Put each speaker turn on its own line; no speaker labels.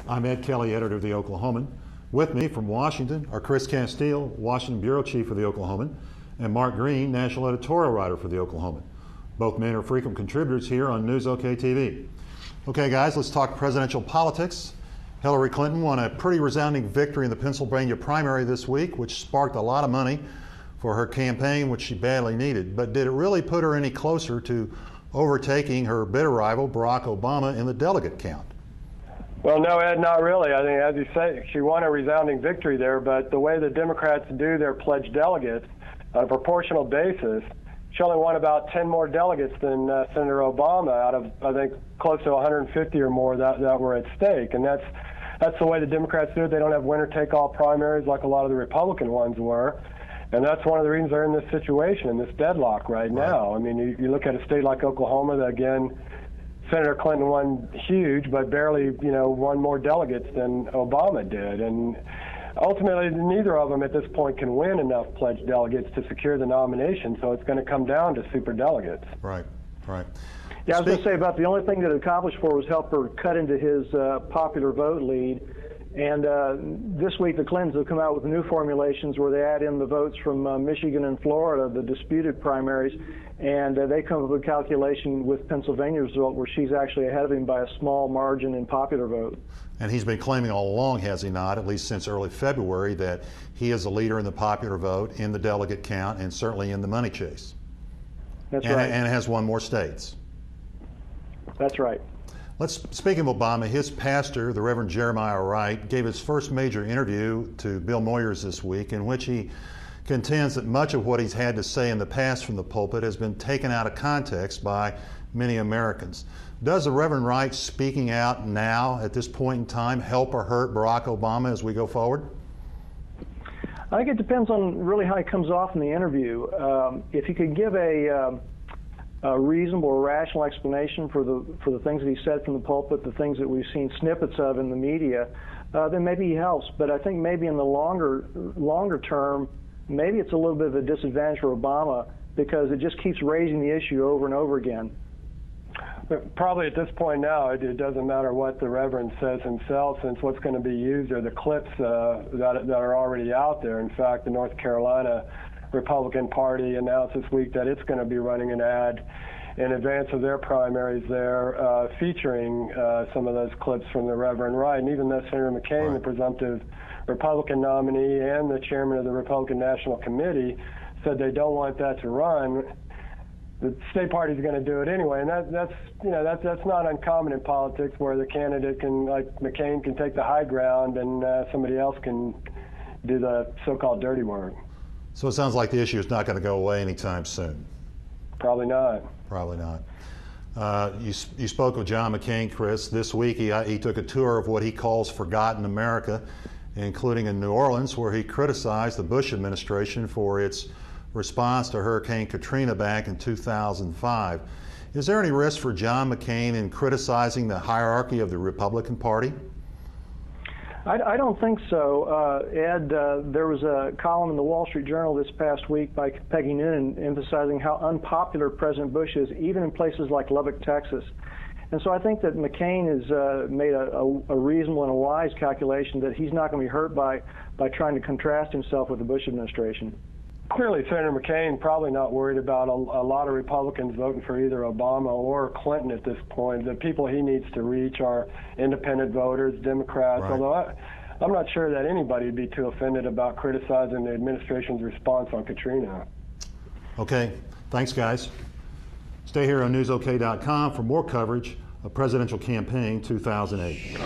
I'm Ed Kelley, editor of the Oklahoman. With me from Washington are Chris Casteel, Washington bureau chief for the Oklahoman, and Mark Green, national editorial writer for the Oklahoman. Both men are frequent contributors here on News OK TV. Okay, guys, let's talk presidential politics. Hillary Clinton won a pretty resounding victory in the Pennsylvania primary this week, which sparked a lot of money for her campaign, which she badly needed. But did it really put her any closer to overtaking her bitter rival, Barack Obama, in the delegate count?
Well, no, Ed, not really. I think, as you say, she won a resounding victory there, but the way the Democrats do their pledged delegates on a proportional basis, she only won about 10 more delegates than Senator Obama out of, I think, close to 150 or more that were at stake. And that's the way the Democrats do it. They don't have winner-take-all primaries like a lot of the Republican ones were. And that's one of the reasons they're in this situation, in this deadlock right now. I mean, you look at a state like Oklahoma that, again, Senator Clinton won huge, but barely, won more delegates than Obama did. And ultimately, neither of them at this point can win enough pledged delegates to secure the nomination, so it's going to come down to superdelegates.
Right, right.
Yeah, I was going to say about the only thing that it accomplished for was help her cut into his popular vote lead. And this week, the Clintons have come out with new formulations where they add in the votes from Michigan and Florida, the disputed primaries, and they come up with a calculation with Pennsylvania's result where she's actually ahead of him by a small margin in popular vote. And
he's been claiming all along, has he not, at least since early February, that he is a leader in the popular vote, in the delegate count, and certainly in the money chase.
That's right.
And has won more states.
That's right.
Speaking of Obama, his pastor, the Reverend Jeremiah Wright, gave his first major interview to Bill Moyers this week, in which he contends that much of what he's had to say in the past from the pulpit has been taken out of context by many Americans. Does the Reverend Wright speaking out now, at this point in time, help or hurt Barack Obama as we go forward?
I think it depends on really how he comes off in the interview. If he could give a reasonable or rational explanation for the things that he said from the pulpit, the things that we've seen snippets of in the media, then maybe he helps. But I think maybe in the longer term, maybe it's a little bit of a disadvantage for Obama because it just keeps raising the issue over and over again.
Probably at this point now, it doesn't matter what the Reverend says himself, since what's going to be used are the clips that are already out there. In fact, the North Carolina Republican Party announced this week that it's going to be running an ad in advance of their primaries there, featuring some of those clips from the Reverend Wright. And even though Senator McCain, the presumptive Republican nominee, and the chairman of the Republican National Committee said they don't want that to run, the state party is going to do it anyway. And that's not uncommon in politics, where the candidate can, like McCain, can take the high ground and somebody else can do the so-called dirty work.
So it sounds like the issue is not going to go away anytime soon.
Probably not.
Probably not. You spoke of John McCain, Chris. This week he took a tour of what he calls forgotten America, including in New Orleans, where he criticized the Bush administration for its response to Hurricane Katrina back in 2005. Is there any risk for John McCain in criticizing the hierarchy of the Republican Party?
I don't think so, Ed. There was a column in the Wall Street Journal this past week by Peggy Noonan emphasizing how unpopular President Bush is, even in places like Lubbock, Texas. And so I think that McCain has made a reasonable and a wise calculation that he's not going to be hurt by trying to contrast himself with the Bush administration.
Clearly, Senator McCain probably not worried about a lot of Republicans voting for either Obama or Clinton at this point. The people he needs to reach are independent voters, Democrats,
right.
Although I'm not sure that anybody would be too offended about criticizing the administration's response on Katrina.
Okay. Thanks, guys. Stay here on NewsOK.com for more coverage of Presidential Campaign 2008.